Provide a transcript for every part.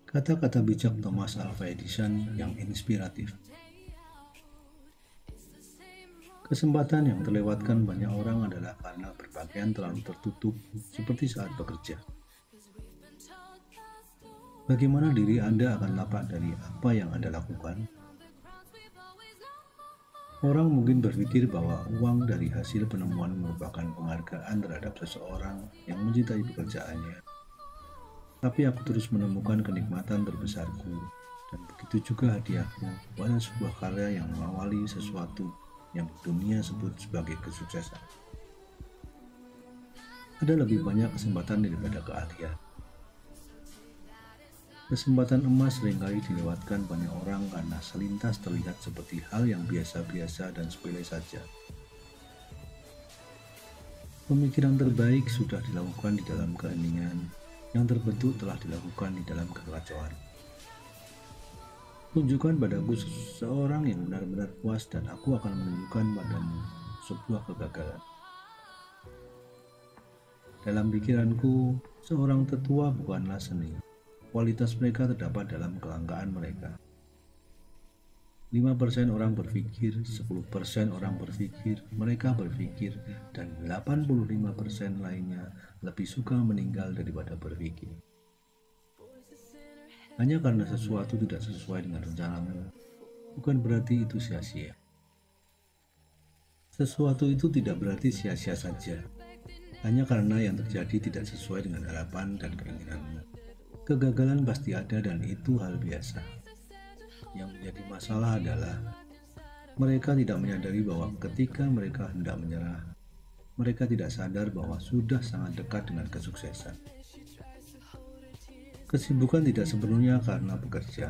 Kata-kata bijak Thomas Alva Edison yang inspiratif. Kesempatan yang terlewatkan banyak orang adalah karena berpakaian terlalu tertutup, seperti saat bekerja. Bagaimana diri Anda akan lapak dari apa yang Anda lakukan? Orang mungkin berpikir bahwa uang dari hasil penemuan merupakan penghargaan terhadap seseorang yang mencintai pekerjaannya. Tapi aku terus menemukan kenikmatan terbesarku, dan begitu juga hadiahku pada sebuah karya yang mengawali sesuatu yang dunia sebut sebagai kesuksesan. Ada lebih banyak kesempatan daripada keahlian. Kesempatan emas seringkali dilewatkan banyak orang karena selintas terlihat seperti hal yang biasa-biasa dan sepele saja. Pemikiran terbaik sudah dilakukan di dalam keheningan, yang terbentuk telah dilakukan di dalam kekacauan. Tunjukkan padaku seseorang yang benar-benar puas dan aku akan menunjukkan padamu sebuah kegagalan. Dalam pikiranku, seorang tetua bukanlah seni. Kualitas mereka terdapat dalam kelangkaan mereka. 5% orang berpikir, 10% orang berpikir, mereka berpikir, dan 85% lainnya lebih suka meninggal daripada berpikir. Hanya karena sesuatu tidak sesuai dengan rencanamu, bukan berarti itu sia-sia. Sesuatu itu tidak berarti sia-sia saja, hanya karena yang terjadi tidak sesuai dengan harapan dan keinginanmu. Kegagalan pasti ada dan itu hal biasa. Yang menjadi masalah adalah mereka tidak menyadari bahwa ketika mereka hendak menyerah, mereka tidak sadar bahwa sudah sangat dekat dengan kesuksesan. Kesibukan tidak sepenuhnya karena bekerja.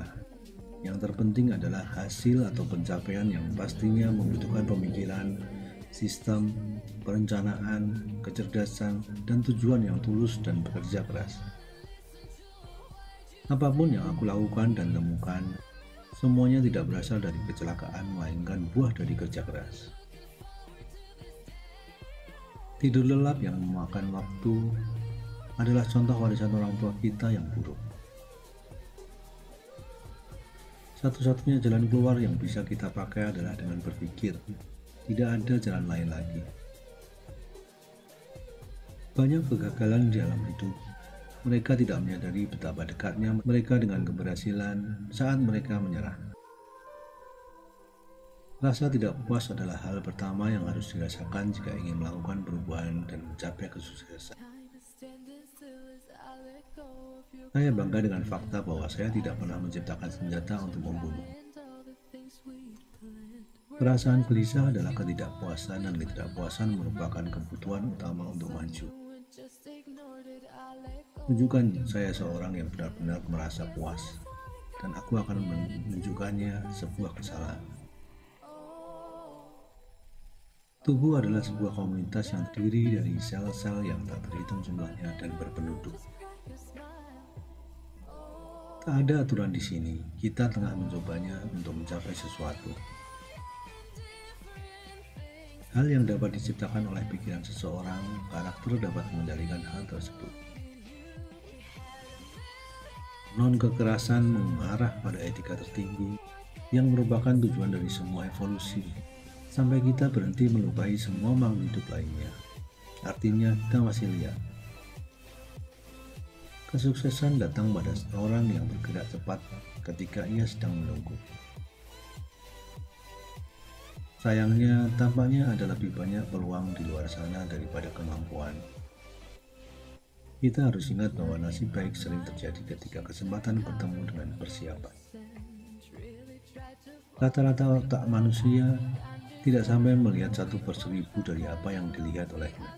Yang terpenting adalah hasil atau pencapaian yang pastinya membutuhkan pemikiran, sistem, perencanaan, kecerdasan, dan tujuan yang tulus dan bekerja keras. Apapun yang aku lakukan dan temukan, semuanya tidak berasal dari kecelakaan, melainkan buah dari kerja keras. Tidur lelap yang memakan waktu adalah contoh warisan orang tua kita yang buruk. Satu-satunya jalan keluar yang bisa kita pakai adalah dengan berpikir. Tidak ada jalan lain lagi. Banyak kegagalan di dalam hidup. Mereka tidak menyadari betapa dekatnya mereka dengan keberhasilan saat mereka menyerah. Rasa tidak puas adalah hal pertama yang harus dirasakan jika ingin melakukan perubahan dan mencapai kesuksesan. Saya bangga dengan fakta bahwa saya tidak pernah menciptakan senjata untuk membunuh. Perasaan gelisah adalah ketidakpuasan, dan ketidakpuasan merupakan kebutuhan utama untuk maju. Tunjukkan saya seorang yang benar-benar merasa puas, dan aku akan menunjukkannya sebuah kesalahan. Tubuh adalah sebuah komunitas yang terdiri dari sel-sel yang tak terhitung jumlahnya dan berpenduduk. Tak ada aturan di sini, kita tengah mencobanya untuk mencapai sesuatu. Hal yang dapat diciptakan oleh pikiran seseorang, karakter dapat mengendalikan hal tersebut. Non-kekerasan mengarah pada etika tertinggi yang merupakan tujuan dari semua evolusi, sampai kita berhenti melukai semua makhluk hidup lainnya. Artinya kita masih lihat. Kesuksesan datang pada seorang yang bergerak cepat ketika ia sedang menunggu. Sayangnya, tampaknya ada lebih banyak peluang di luar sana daripada kemampuan. Kita harus ingat bahwa nasib baik sering terjadi ketika kesempatan bertemu dengan persiapan. Rata-rata otak manusia tidak sampai melihat 1/1000 dari apa yang dilihat olehnya.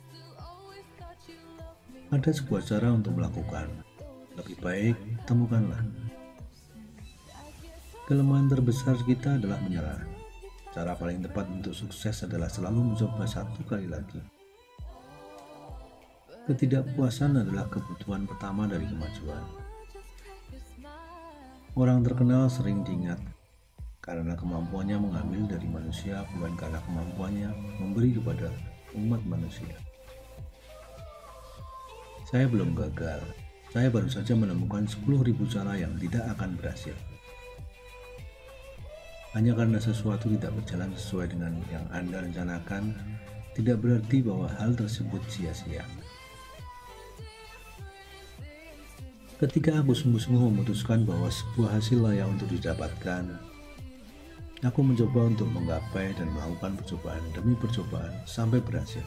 Ada sebuah cara untuk melakukan. Lebih baik, temukanlah. Kelemahan terbesar kita adalah menyerah. Cara paling tepat untuk sukses adalah selalu mencoba satu kali lagi. Ketidakpuasan adalah kebutuhan pertama dari kemajuan. Orang terkenal sering diingat karena kemampuannya mengambil dari manusia, bukan karena kemampuannya memberi kepada umat manusia. Saya belum gagal, Saya baru saja menemukan 10.000 cara yang tidak akan berhasil. Hanya karena sesuatu tidak berjalan sesuai dengan yang Anda rencanakan, tidak berarti bahwa hal tersebut sia-sia. Ketika aku sungguh-sungguh memutuskan bahwa sebuah hasil layak untuk didapatkan, aku mencoba untuk menggapai dan melakukan percobaan demi percobaan sampai berhasil.